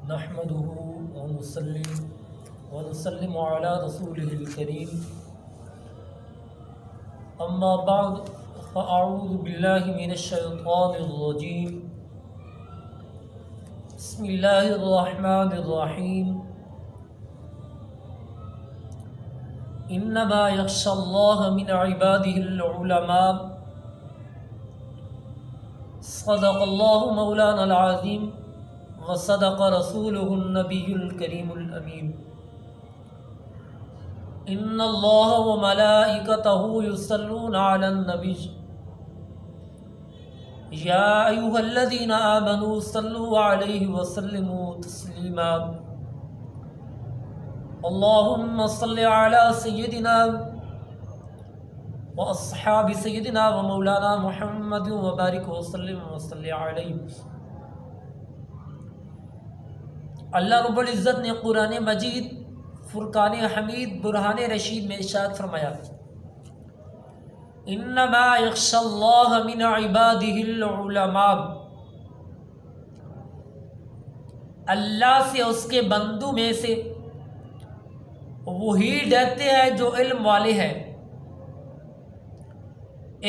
نحمده ونسلم على رسوله الكريم اما بعد فاعوذ بالله من الشيطان الرجيم بسم الله الرحمن الرحيم انما يخشى الله من عباده العلماء صدق الله مولانا العظيم وصدق رسوله النبي الكريم الأمين إن الله وملائكته يصلون على النبي يا أيها الذين آمنوا صلوا عليه وسلموا تسليما اللهم صل على سيدنا وأصحاب سيدنا ومولانا محمد وبارك وسلم وصل عليه۔ اللہ رب العزت نے قرآن مجید فرقان حمید برہان رشید میں ارشاد فرمایا انما یخشی اللہ من عباده العلماء، اللہ سے اس کے بندوں میں سے وہی ڈرتے ہیں جو علم والے ہیں۔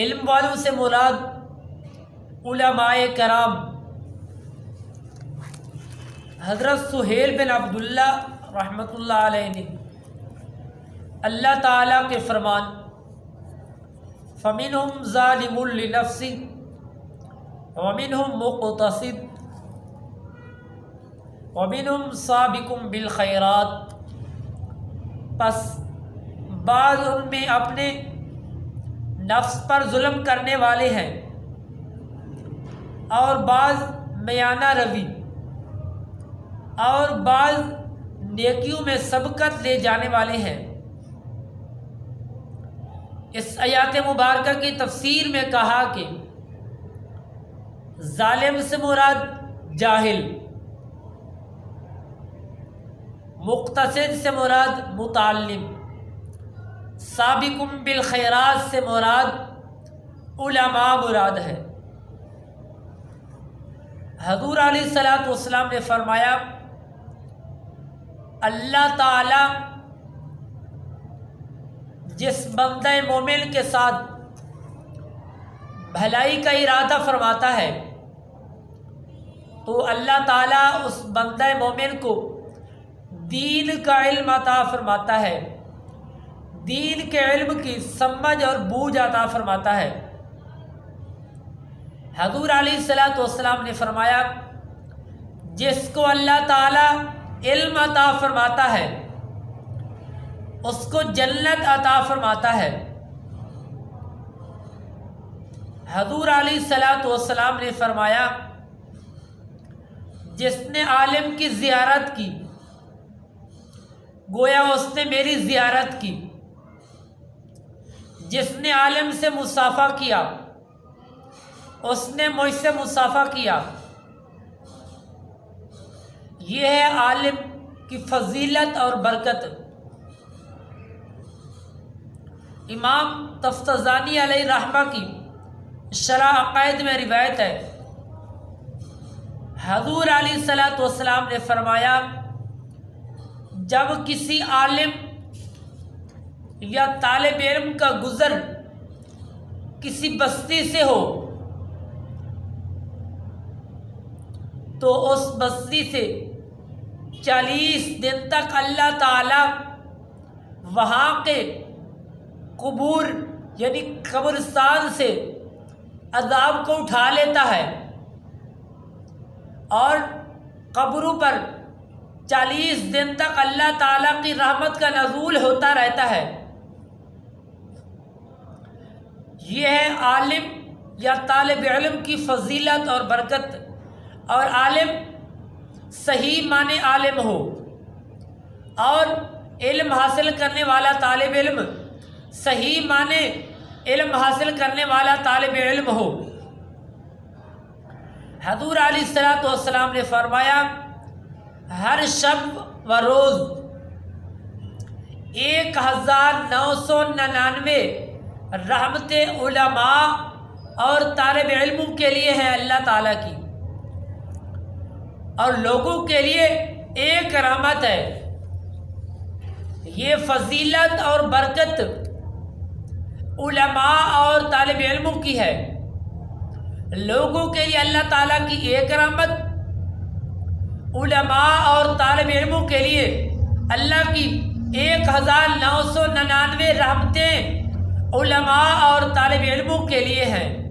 علم والوں سے مراد علماء کرام۔ حضرت سہیل بن عبداللہ رحمۃ اللہ علیہ نے اللہ تعالیٰ کے فرمان فَمِنْهُمْ ظَالِمٌ لِنَفْسِهِ وَمِنْهُمْ مُقْتَصِدٌ وَمِنْهُمْ سَابِقٌ بِالْخَيْرَاتِ، پس بعض ان میں اپنے نفس پر ظلم کرنے والے ہیں اور بعض میانہ روی اور بعض نیکیوں میں سبقت لے جانے والے ہیں۔ اس آیات مبارکہ کی تفسیر میں کہا کہ ظالم سے مراد جاہل، مقتصد سے مراد متعلم، سابقٌ بالخیرات سے مراد علماء مراد ہے۔ حضور علیہ الصلوۃ والسلام نے فرمایا اللہ تعالی جس بندہ مومن کے ساتھ بھلائی کا ارادہ فرماتا ہے تو اللہ تعالی اس بندہ مومن کو دین کا علم عطا فرماتا ہے، دین کے علم کی سمجھ اور بوجھ عطا فرماتا ہے۔ حضور علیہ الصلوۃ والسلام نے فرمایا جس کو اللہ تعالی علم عطا فرماتا ہے اس کو جنت عطا فرماتا ہے۔ حضور علیہ الصلوۃ والسلام نے فرمایا جس نے عالم کی زیارت کی گویا اس نے میری زیارت کی، جس نے عالم سے مصافحہ کیا اس نے مجھ سے مصافحہ کیا۔ یہ ہے عالم کی فضیلت اور برکت۔ امام تفتزانی علیہ رحمہ کی شرح عقائد میں روایت ہے حضور علیہ الصلوۃ والسلام نے فرمایا جب کسی عالم یا طالب علم کا گزر کسی بستی سے ہو تو اس بستی سے 40 دن تک اللہ تعالی وہاں کے قبور یعنی قبرستان سے عذاب کو اٹھا لیتا ہے اور قبروں پر 40 دن تک اللہ تعالی کی رحمت کا نزول ہوتا رہتا ہے۔ یہ ہے عالم یا طالب علم کی فضیلت اور برکت۔ اور عالم صحیح معنی عالم ہو اور علم حاصل کرنے والا طالب علم صحیح معنی علم حاصل کرنے والا طالب علم ہو۔ حضور علیہ الصلوۃ والسلام نے فرمایا ہر شب و روز 1999 رحمت علماء اور طالب علموں کے لیے ہے اللہ تعالیٰ کی۔ اور لوگوں کے لیے ایک رحمت ہے۔ یہ فضیلت اور برکت علماء اور طالب علموں کی ہے۔ لوگوں کے لیے اللہ تعالیٰ کی ایک رحمت، علماء اور طالب علموں کے لیے اللہ کی 1999 رحمتیں علماء اور طالب علموں کے لیے ہیں۔